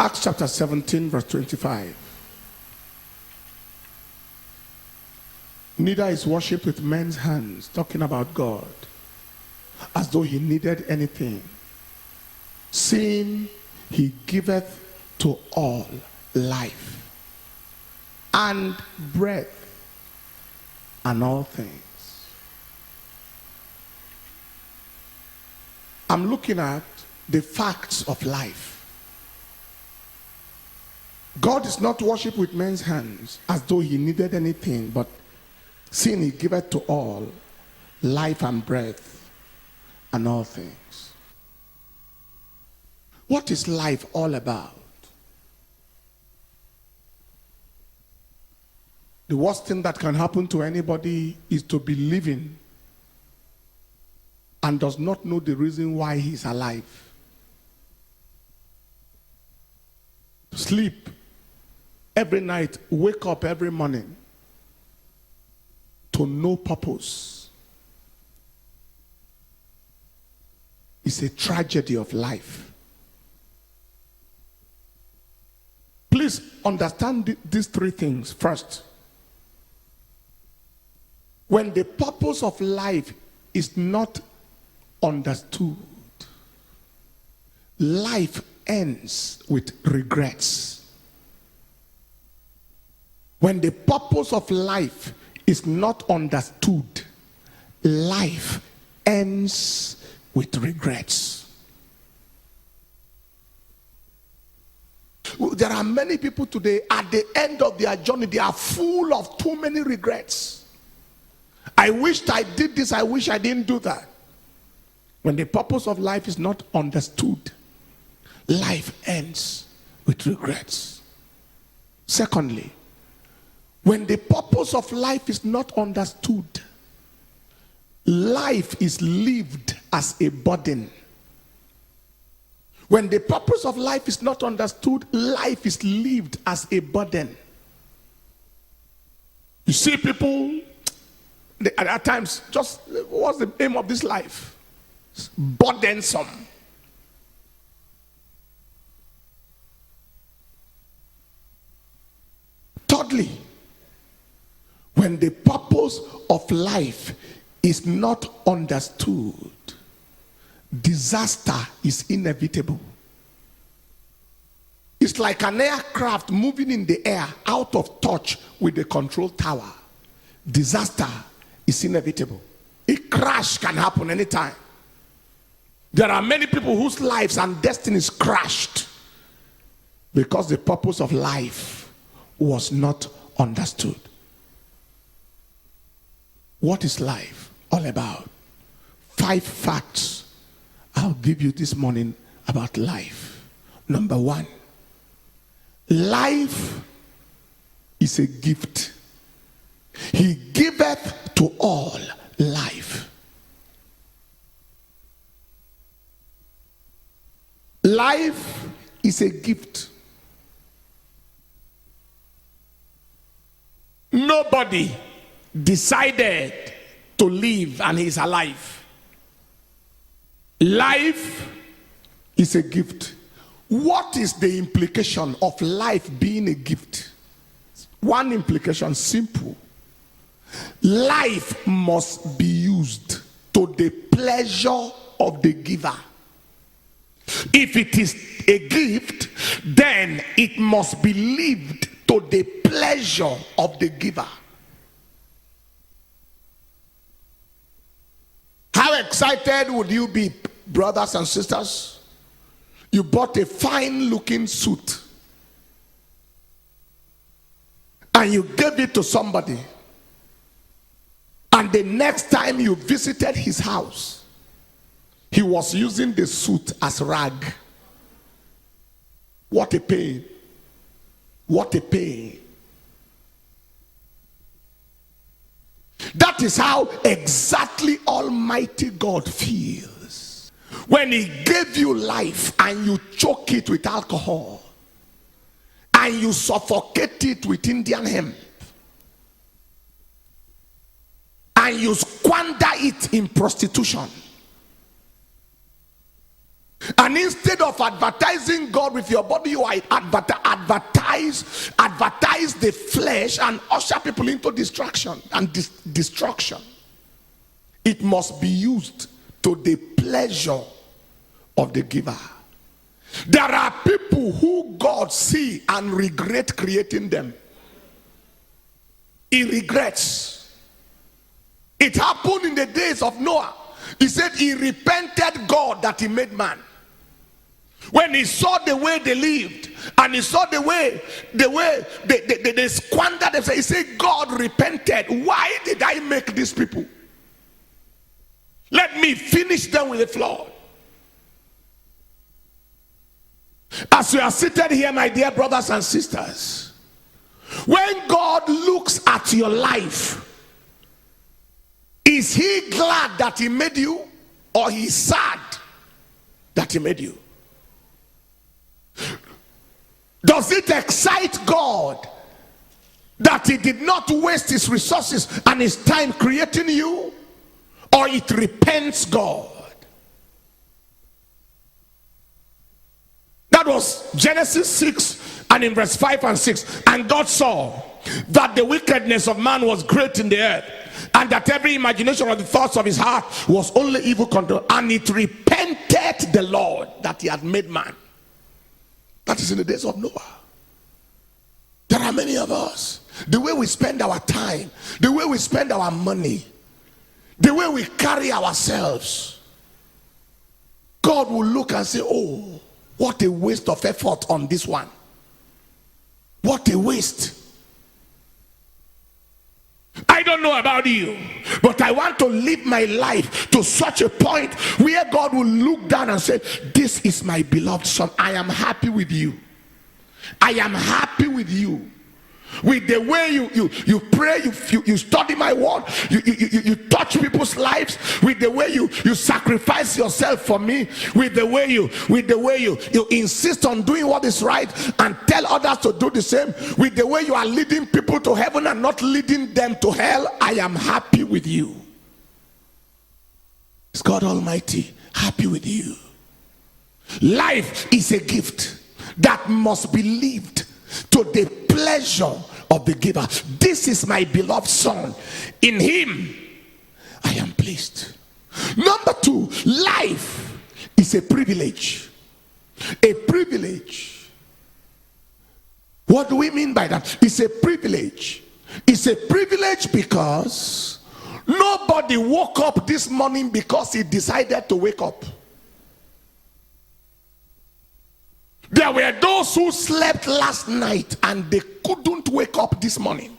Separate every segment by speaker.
Speaker 1: Acts chapter 17, verse 25. Neither is worship with men's hands, talking about God, as though he needed anything, seeing he giveth to all life and breath and all things. I'm looking at the facts of life. God is not worshipped with men's hands as though he needed anything, but seeing he giveth to all life and breath and all things. What is life all about? The worst thing that can happen to anybody is to be living and does not know the reason why he's alive. Sleep every night, wake up every morning to no purpose. It's a tragedy of life. Please understand these three things. First, when the purpose of life is not understood, life ends with regrets. When the purpose of life is not understood, life ends with regrets. There are many people today, at the end of their journey, they are full of too many regrets. I wished I did this, I wish I didn't do that. When the purpose of life is not understood, life ends with regrets. Secondly, when the purpose of life is not understood, life is lived as a burden. When the purpose of life is not understood, life is lived as a burden. You see people, at times, just what's the aim of this life? It's burdensome. Thirdly, when the purpose of life is not understood, disaster is inevitable. It's like an aircraft moving in the air out of touch with the control tower. Disaster is inevitable. A crash can happen anytime. There are many people whose lives and destinies crashed because the purpose of life was not understood. What is life all about? 5 facts I'll give you this morning about life. Number 1, life is a gift. He giveth to all life. Life is a gift. Nobody decided to live and he's alive. Life is a gift. What is the implication of life being a gift? One implication, simple. Life must be used to the pleasure of the giver. If it is a gift, then it must be lived to the pleasure of the giver. How excited would you be, brothers and sisters? You bought a fine looking suit and you gave it to somebody, and the next time you visited his house, he was using the suit as rag. What a pain. What a pain. That is how exactly Almighty God feels when he gave you life and you choke it with alcohol and you suffocate it with Indian hemp and you squander it in prostitution. And instead of advertising God with your body, you advertise the flesh and usher people into distraction and destruction. It must be used to the pleasure of the giver. There are people who God see and regret creating them. He regrets. It happened in the days of Noah. He said he repented God that he made man. When he saw the way they lived and he saw the way they squandered themselves, he said, God repented. Why did I make these people? Let me finish them with the flood. As you are seated here, my dear brothers and sisters, when God looks at your life, is he glad that he made you, or he's sad that he made you? Does it excite God that he did not waste his resources and his time creating you, or it repents God? That was Genesis 6 and in verse 5 and 6. And God saw that the wickedness of man was great in the earth, and that every imagination of the thoughts of his heart was only evil control. And it repented the Lord that he had made man. That is in the days of Noah. There are many of us. The way we spend our time, the way we spend our money, the way we carry ourselves, God will look and say, oh, what a waste of effort on this one. What a waste. I don't know about you, but I want to live my life to such a point where God will look down and say, this is my beloved son. I am happy with you. I am happy with you. With the way you pray, you study my word, you touch people's lives, with the way you sacrifice yourself for me, with the way you insist on doing what is right and tell others to do the same, with the way you are leading people to heaven and not leading them to hell. I am happy with you. Is God Almighty happy with you? Life is a gift that must be lived to the pleasure of the giver. This is my beloved son. In him I am pleased. Number 2, life is a privilege. A privilege. What do we mean by that? It's a privilege. It's a privilege because nobody woke up this morning because he decided to wake up. There were those who slept last night and they couldn't wake up this morning.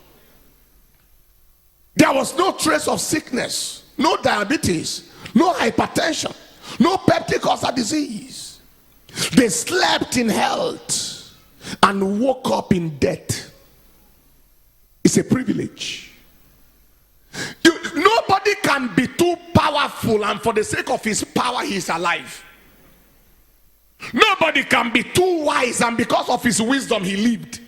Speaker 1: There was no trace of sickness, no diabetes, no hypertension, no peptic ulcer disease. They slept in health and woke up in death. It's a privilege. Nobody can be too powerful and for the sake of his power he is alive. Nobody can be too wise and because of his wisdom he lived.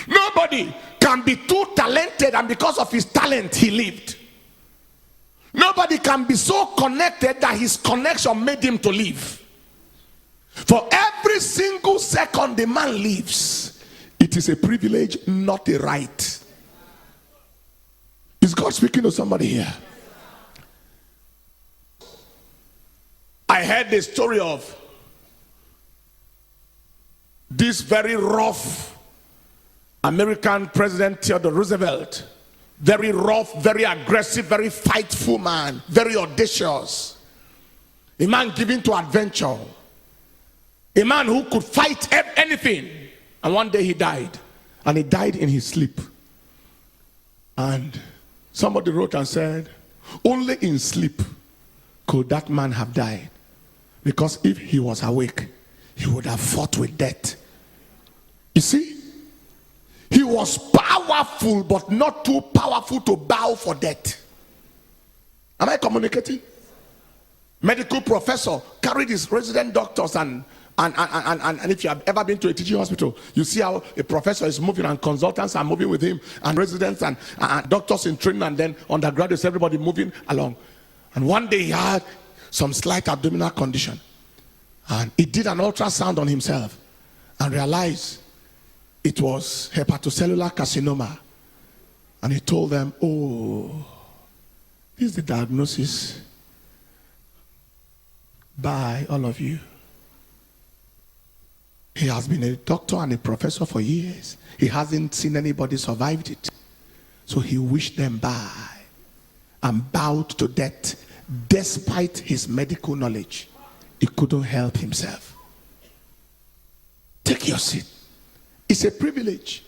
Speaker 1: Nobody can be too talented and because of his talent he lived. Nobody can be so connected that his connection made him to live. For every single second the man lives, it is a privilege, not a right. Is God speaking to somebody here? I heard the story of this very rough American President Theodore Roosevelt. Very rough, very aggressive, very fightful man, very audacious. A man given to adventure. A man who could fight anything. And one day he died. And he died in his sleep. And somebody wrote and said, only in sleep could that man have died. Because if he was awake, he would have fought with death. You see, he was powerful, but not too powerful to bow for death. Am I communicating? Medical professor carried his resident doctors and if you have ever been to a teaching hospital, you see how a professor is moving and consultants are moving with him and residents and doctors in training and then undergraduates, everybody moving along. And one day he had some slight abdominal condition. And he did an ultrasound on himself and realized it was hepatocellular carcinoma. And he told them, oh, this is the diagnosis. Bye, all of you. He has been a doctor and a professor for years. He hasn't seen anybody survived it. So he wished them bye and bowed to death. Despite his medical knowledge, he couldn't help himself. Take your seat. It's a privilege.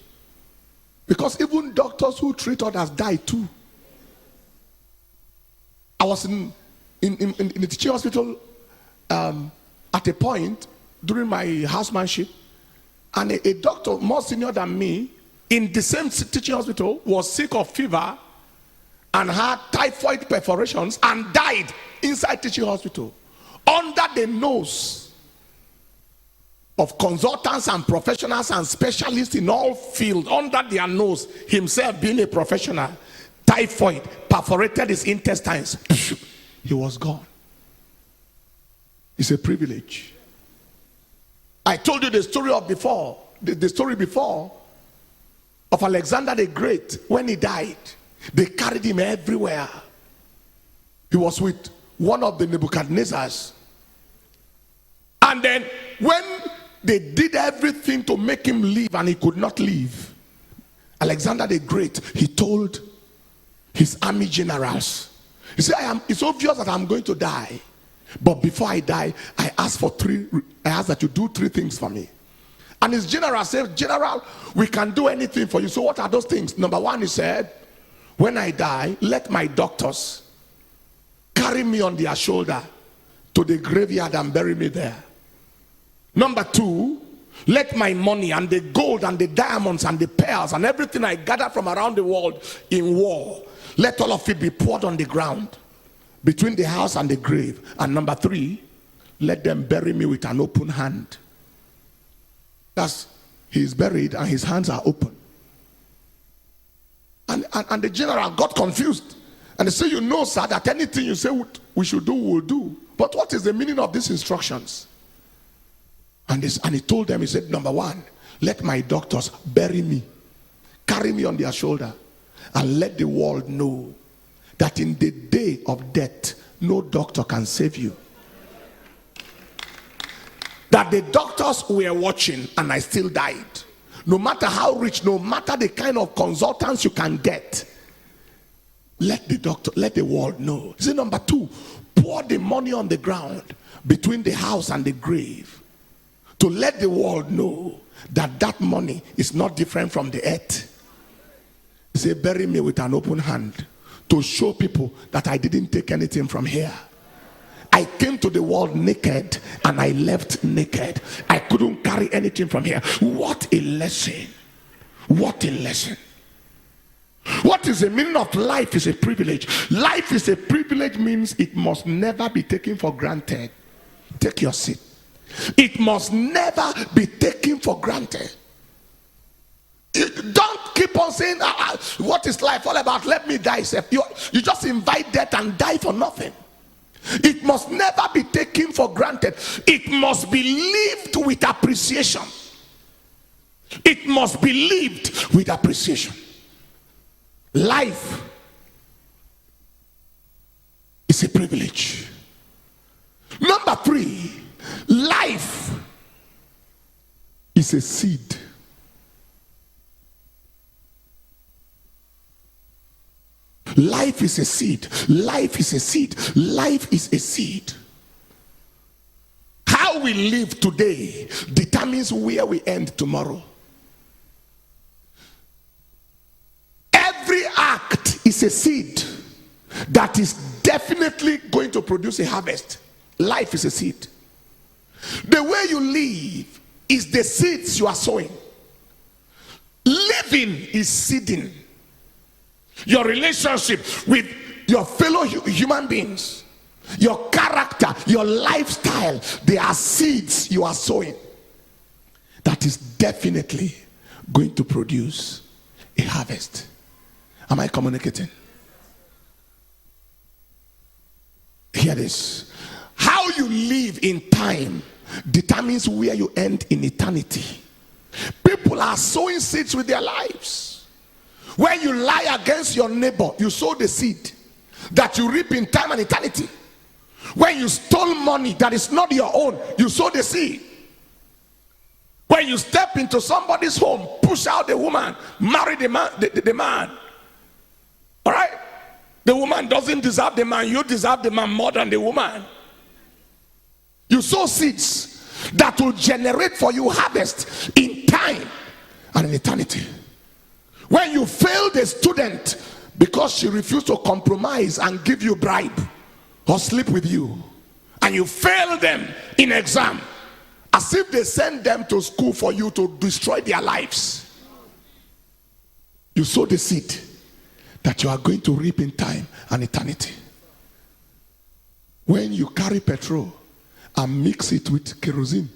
Speaker 1: Because even doctors who treat others die too. I was in the teaching hospital at a point during my housemanship, and a doctor more senior than me in the same teaching hospital was sick of fever and had typhoid perforations and died inside teaching hospital under the nose of consultants and professionals and specialists in all fields. Under their nose, himself being a professional, typhoid perforated his intestines. He was gone. It's a privilege. I told you the story of before, the story before of Alexander the Great. When he died, they carried him everywhere. He was with one of the Nebuchadnezzars. And then when they did everything to make him leave and he could not leave, Alexander the Great, he told his army generals, he said, it's obvious that I'm going to die. But before I die, I ask that you do 3 things for me. And his general said, General, we can do anything for you. So what are those things? Number 1, he said, when I die, let my doctors carry me on their shoulder to the graveyard and bury me there. Number 2, let my money and the gold and the diamonds and the pearls and everything I gather from around the world in war, let all of it be poured on the ground between the house and the grave. And number 3, let them bury me with an open hand. That's, he's buried and his hands are open. And the general got confused. And they said, you know, sir, that anything you say we should do, we'll do. But what is the meaning of these instructions? And he told them, he said, number 1, let my doctors bury me, carry me on their shoulder, and let the world know that in the day of death, no doctor can save you. That the doctors were watching and I still died. No matter how rich, no matter the kind of consultants you can get, let the world know. See, number 2, pour the money on the ground between the house and the grave to let the world know that that money is not different from the earth. Say, bury me with an open hand, to show people that I didn't take anything from here. I came to the world naked and I left naked. I couldn't carry anything from here. What a lesson. What a lesson. What is the meaning of life is a privilege? Life is a privilege means it must never be taken for granted. Take your seat. It must never be taken for granted. Don't keep on saying, what is life all about? Let me die. You just invite death and die for nothing. It must never be taken for granted. It must be lived with appreciation. It must be lived with appreciation. Life is a privilege. Number 3, life is a seed. Life is a seed. Life is a seed. Life is a seed. How we live today determines where we end tomorrow. Every act is a seed that is definitely going to produce a harvest. Life is a seed. The way you live is the seeds you are sowing. Living is seeding. Your relationship with your fellow human beings, your character, your lifestyle, they are seeds you are sowing that is definitely going to produce a harvest. Am I communicating? Hear this. How How you live in time determines where you end in eternity. People are sowing seeds with their lives. When you lie against your neighbor, you sow the seed that you reap in time and eternity. When you stole money that is not your own, you sow the seed. When you step into somebody's home, push out the woman, marry the man. All right? The woman doesn't deserve the man. You deserve the man more than the woman. You sow seeds that will generate for you harvest in time and in eternity. When you fail the student because she refused to compromise and give you bribe or sleep with you, and you fail them in exam, as if they send them to school for you to destroy their lives, you sow the seed that you are going to reap in time and eternity. When you carry petrol and mix it with kerosene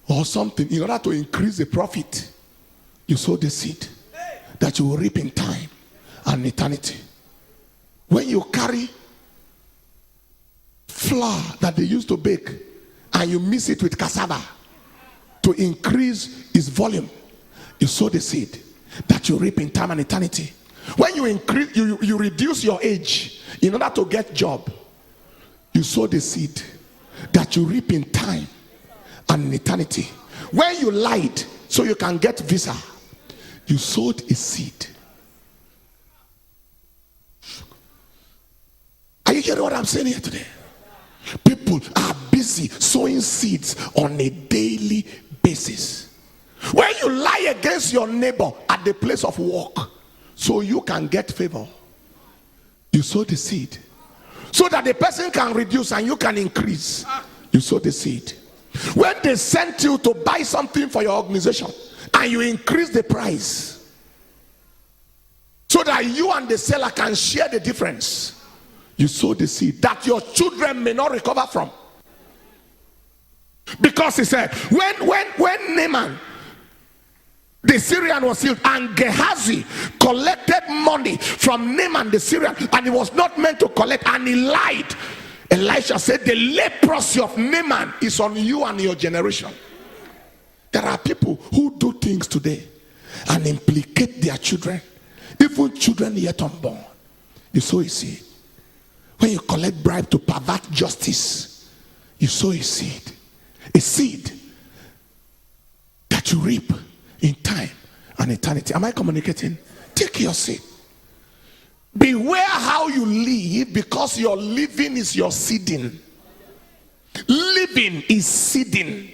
Speaker 1: or something in order to increase the profit, you sow the seed that you will reap in time and eternity. When you carry flour that they used to bake and you mix it with cassava to increase its volume, you sow the seed that you reap in time and eternity. When you increase, you reduce your age in order to get job, you sow the seed that you reap in time and in eternity. When you lied so you can get visa, you sowed a seed. Are you hearing what I'm saying here today? People are busy sowing seeds on a daily basis. When you lie against your neighbor at the place of work so you can get favor, you sow the seed so that the person can reduce and you can increase. You sow the seed. When they sent you to buy something for your organization and you increase the price so that you and the seller can share the difference, you sow the seed that your children may not recover from. Because he said, when Naaman the Syrian was healed and Gehazi collected money from Naaman the Syrian, and he was not meant to collect, and he lied, Elisha said, the leprosy of Naaman is on you and your generation. There are people who do things today and implicate their children, even children yet unborn. You sow a seed. When you collect bribe to pervert justice, you sow a seed. A seed that you reap in time and eternity. Am I communicating? Take your seed. Beware how you live, because your living is your seeding. Living is seeding.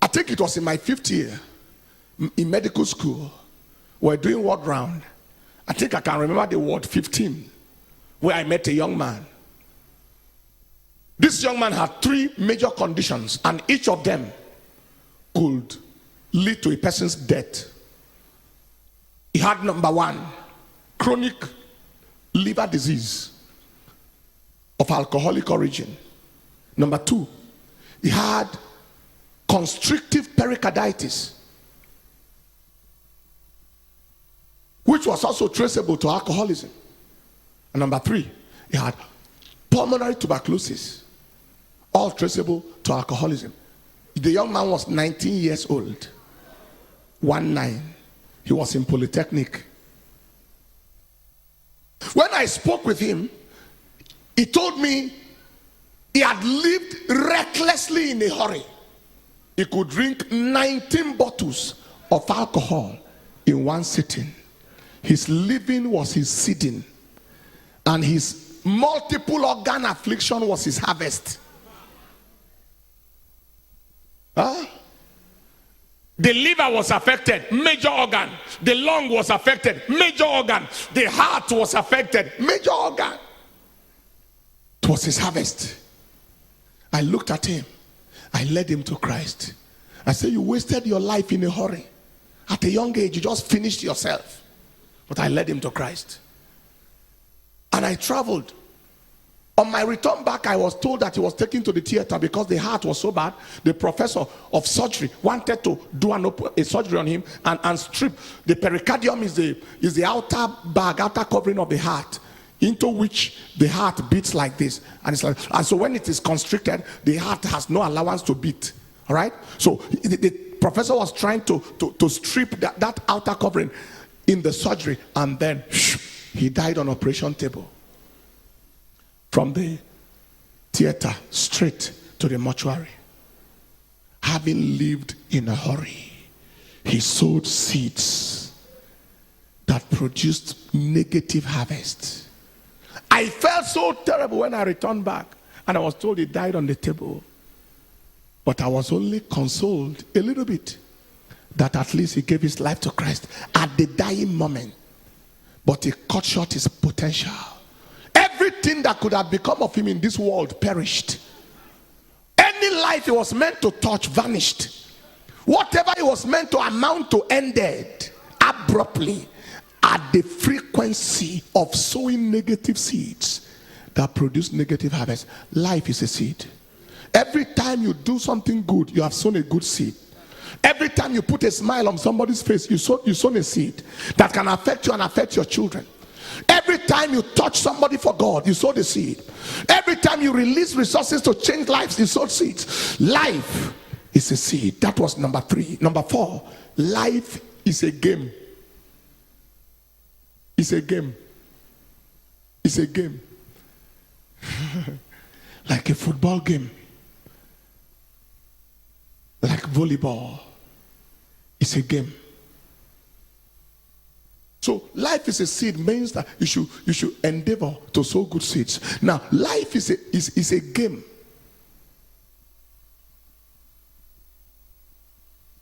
Speaker 1: I think it was in my 5th year in medical school. We're doing word round. I think I can remember the word 15, where I met a young man. This young man had 3 major conditions, and each of them could lead to a person's death. He had number 1, chronic liver disease of alcoholic origin. Number 2, he had constrictive pericarditis, which was also traceable to alcoholism. And number 3, he had pulmonary tuberculosis, all traceable to alcoholism. The young man was 19 years old. 19. He was in Polytechnic. When I spoke with him, he told me he had lived recklessly in a hurry. He could drink 19 bottles of alcohol in one sitting. His living was his seeding, and his multiple organ affliction was his harvest. The liver was affected, major organ. The lung was affected, major organ. The heart was affected, major organ. It was his harvest. I looked at him. I led him to Christ. I said, you wasted your life in a hurry. At a young age, you just finished yourself. But I led him to Christ. And I traveled. On my return back, I was told that he was taken to the theater because the heart was so bad. The professor of surgery wanted to do a surgery on him and strip. The pericardium is the outer bag, outer covering of the heart. into which the heart beats like this. And it's like, and so when it is constricted, the heart has no allowance to beat. All right? So the professor was trying to strip that outer covering in the surgery, and then he died on operation table. From the theater straight to the mortuary. Having lived in a hurry, he sowed seeds that produced negative harvest. I felt so terrible when I returned back and I was told he died on the table. But I was only consoled a little bit that at least he gave his life to Christ at the dying moment. But he cut short his potential. Everything that could have become of him in this world perished. Any life he was meant to touch vanished. Whatever he was meant to amount to ended abruptly at the frequency of sowing negative seeds that produce negative harvest. Life is a seed. Every time you do something good, you have sown a good seed. Every time you put a smile on somebody's face, you sown a seed that can affect you and affect your children. Every time you touch somebody for God, you sow the seed. Every time you release resources to change lives, you sow seeds. Life is a seed. That was number 3. Number 4, life is a game. It's a game. It's a game. Like a football game. Like volleyball. It's a game. So life is a seed means that you should endeavor to sow good seeds. Now, life is a game.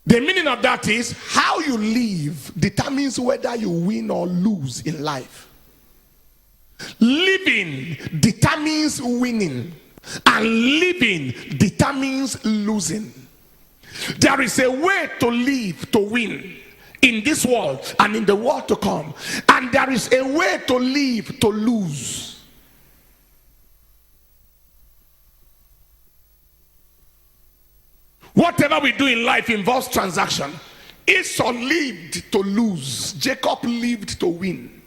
Speaker 1: The meaning of that is how you live determines whether you win or lose in life. Living determines winning, and living determines losing. There is a way to live to win in this world and in the world to come, and there is a way to live to lose. Whatever we do in life involves transaction. Esau lived to lose. Jacob lived to win.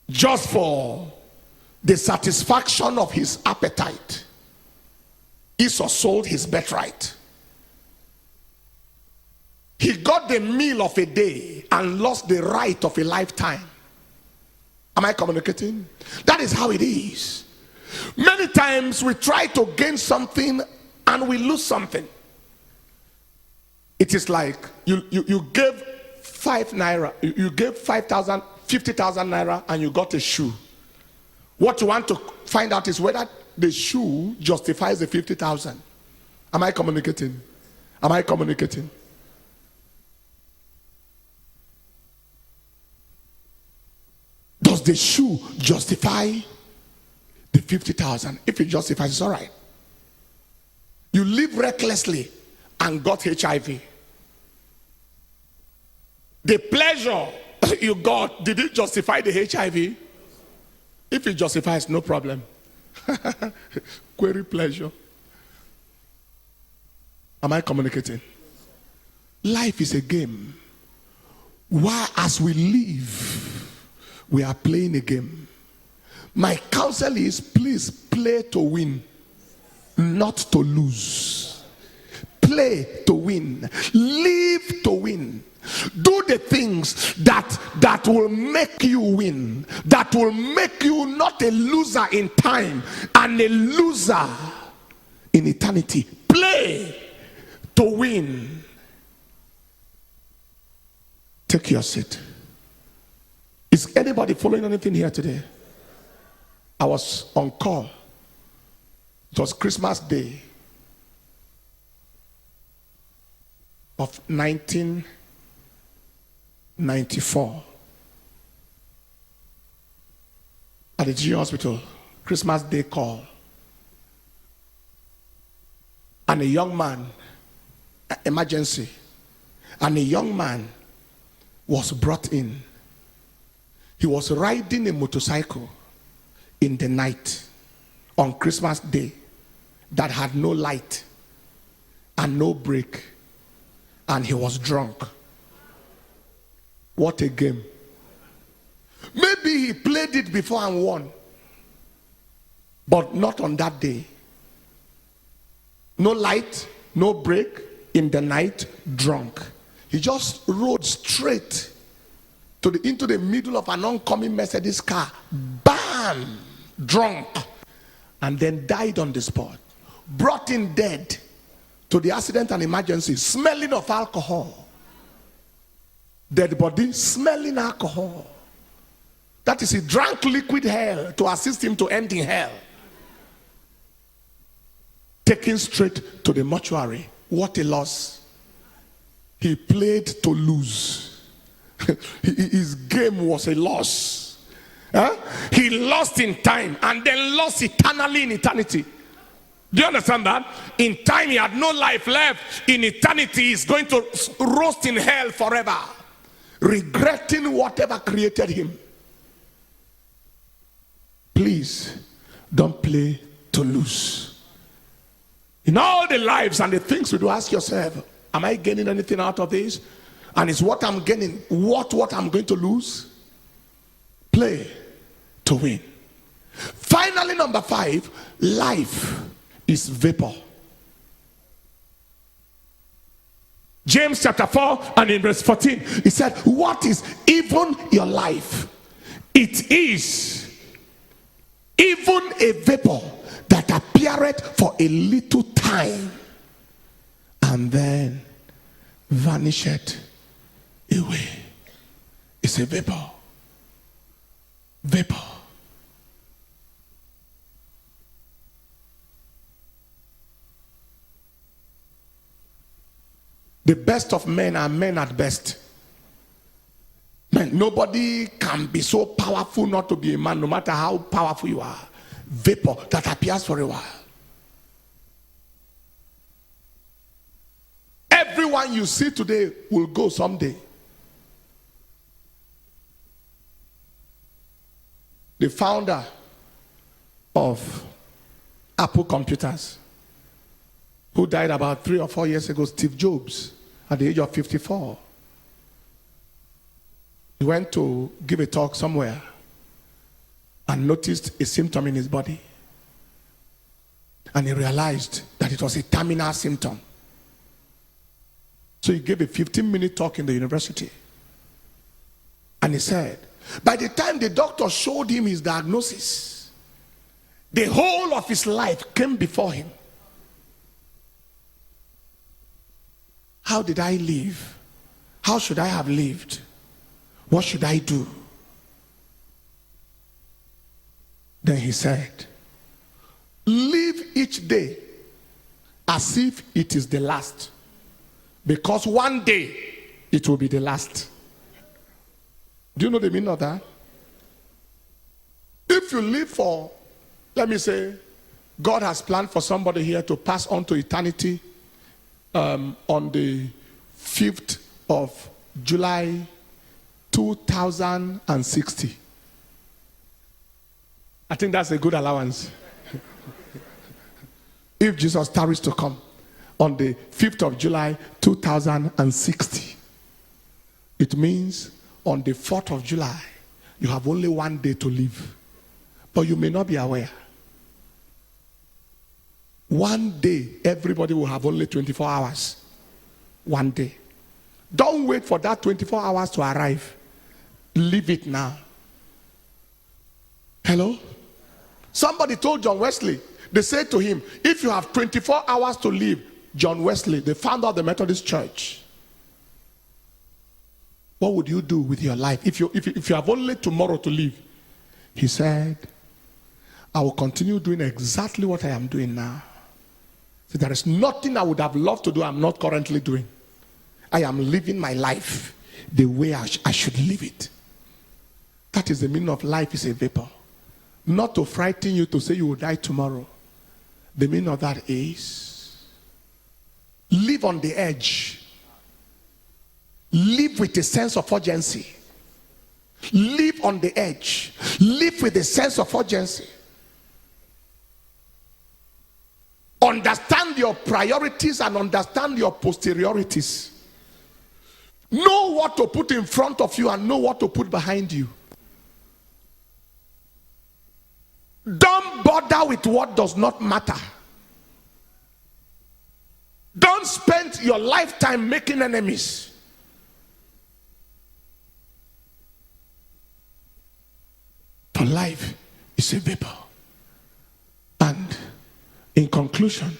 Speaker 1: Just for the satisfaction of his appetite, Esau sold his birthright. He got the meal of a day and lost the right of a lifetime. Am I communicating? That is how it is. Many times we try to gain something and we lose something. It is like you gave 5 naira, you gave 50,000 naira and you got a shoe. What you want to find out is whether the shoe justifies the 50,000. Am I communicating? Am I communicating? Does the shoe justify the 50,000? If it justifies, it's all right. You live recklessly and got HIV. The pleasure you got, did it justify the HIV? If it justifies, no problem. Query pleasure. Am I communicating? Life is a game. While as we live, we are playing a game. My counsel is, please play to win, not to lose. Play to win. Live to win. Do the things that will make you win, that will make you not a loser in time and a loser in eternity. Play to win. Take your seat. Is anybody following anything here today? I was on call. It was Christmas Day of 1994 at the G Hospital. Christmas Day call. And a young man, emergency, and a young man was brought in. He was riding a motorcycle in the night on Christmas Day that had no light and no brake, and he was drunk. What a game. Maybe Maybe he played it before and won, but not on that day. No light, no break, in the night, drunk. He just rode straight into the middle of an oncoming Mercedes car, bam, drunk, and then died on the spot. Brought in dead to the accident and emergency, smelling of alcohol. Dead body, smelling alcohol. That is, he drank liquid hell to assist him to end in hell. Taken straight to the mortuary. What a loss. He played to lose. His game was a loss. He lost in time and then lost eternally in eternity. Do you understand that? In time he had no life left. In eternity he's going to roast in hell forever, regretting whatever created him. Please don't play to lose. In all the lives and the things you do, ask yourself, am I gaining anything out of this? And is what I'm gaining what I'm going to lose? Play to win. Finally, number 5, life is vapor. James chapter 4 and in verse 14, he said, what is even your life? It is even a vapor that appeareth for a little time and then vanisheth away. It's a vapor. Vapor. The best of men are men at best. Man, nobody can be so powerful not to be a man, no matter how powerful you are. Vapor that appears for a while. Everyone you see today will go someday. The founder of Apple Computers, who died about 3 or 4 years ago, Steve Jobs, at the age of 54. He went to give a talk somewhere and noticed a symptom in his body. And he realized that it was a terminal symptom. So he gave a 15-minute talk in the university. And he said, by the time the doctor showed him his diagnosis, the whole of his life came before him. How did I live? How should I have lived? What should I do? Then he said, live each day as if it is the last, because one day it will be the last. Do you know the meaning of that? If you live for, let me say, God has planned for somebody here to pass on to eternity on the 5th of July 2060. I think that's a good allowance. If Jesus tarries to come on the 5th of July 2060, it means on the 4th of July, you have only one day to live. But you may not be aware. One day, everybody will have only 24 hours. One day. Don't wait for that 24 hours to arrive. Live it now. Hello? Somebody told John Wesley, they said to him, if you have 24 hours to live, John Wesley, the founder of the Methodist Church, what would you do with your life if you have only tomorrow to live? He said, I will continue doing exactly what I am doing now. So there is nothing I would have loved to do I'm not currently doing. I am living my life the way I should live it. That is the meaning of life is a vapor. Not to frighten you to say you will die tomorrow. The meaning of that is live on the edge. Live with a sense of urgency. Live on the edge. Live with a sense of urgency. Understand your priorities and understand your posteriorities. Know what to put in front of you and know what to put behind you. Don't bother with what does not matter. Don't spend your lifetime making enemies. For life is a vapor. And in conclusion,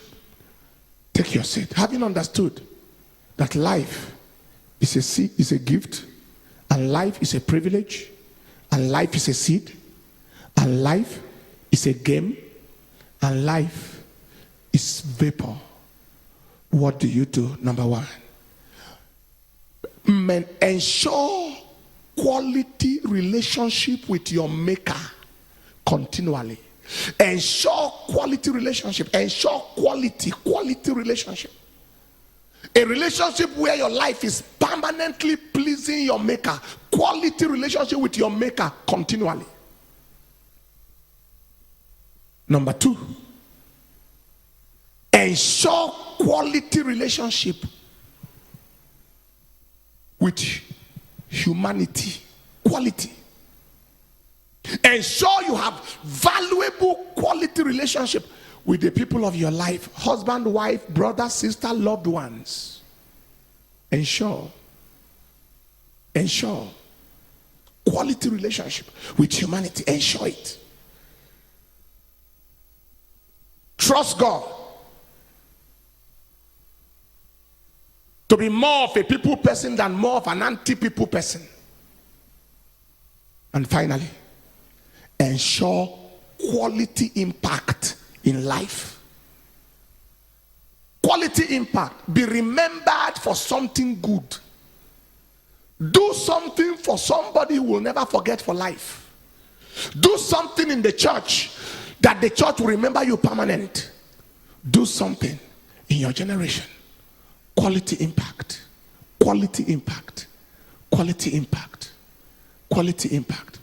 Speaker 1: take your seat. Having understood that life is a gift, and life is a privilege, and life is a seed, and life is a game, and life is vapor. What do you do? Number one, ensure quality relationship with your maker continually. Ensure quality relationship. Ensure quality relationship. A relationship where your life is permanently pleasing your maker. Quality relationship with your maker continually. Number two, ensure quality relationship with humanity. Quality. Ensure you have valuable quality relationship with the people of your life. Husband, wife, brother, sister, loved ones. Ensure quality relationship with humanity. Ensure it. Trust God to be more of a people person than more of an anti-people person. And finally, ensure quality impact in life. Quality impact. Be remembered for something good. Do something for somebody who will never forget for life. Do something in the church that the church will remember you permanent. Do something in your generation. Quality impact. Quality impact. Quality impact. Quality impact.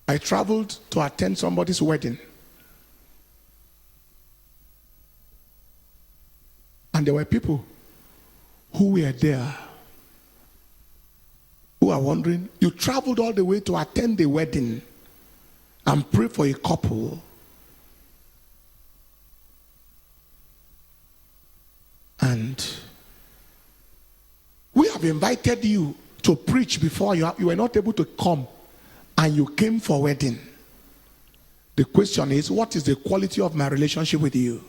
Speaker 1: I traveled to attend somebody's wedding. And there were people who were there who are wondering, you traveled all the way to attend the wedding and pray for a couple. And we have invited you to preach before. You were not able to come, and you came for wedding. The question is, what is the quality of my relationship with you?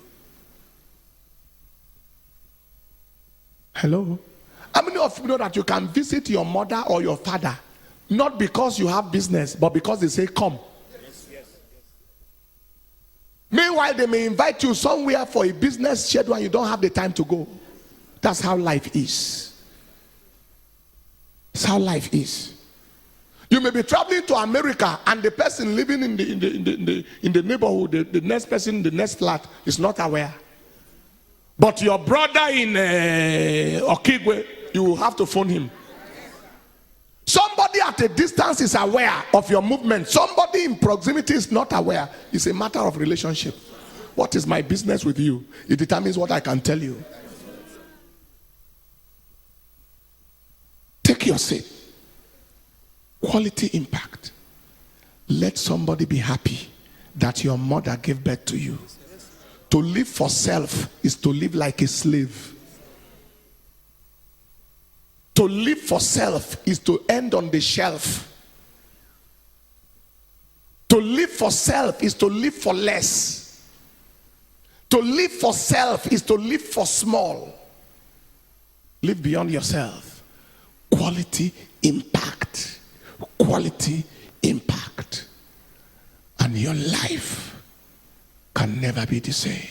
Speaker 1: Hello? How many of you know that you can visit your mother or your father, not because you have business, but because they say come? Yes. Meanwhile, they may invite you somewhere for a business schedule and you don't have the time to go. That's how life is. That's how life is. You may be traveling to America and the person living in the neighborhood, the next person, the next flat is not aware. But your brother in Okigwe, you will have to phone him. Somebody at a distance is aware of your movement. Somebody in proximity is not aware. It's a matter of relationship. What is my business with you? It determines what I can tell you. Take your seat. Quality impact. Let somebody be happy that your mother gave birth to you. To live for self is to live like a slave. To live for self is to end on the shelf. To live for self is to live for less. To live for self is to live for small. Live beyond yourself. Quality impact. Quality impact. And your life can never be the same.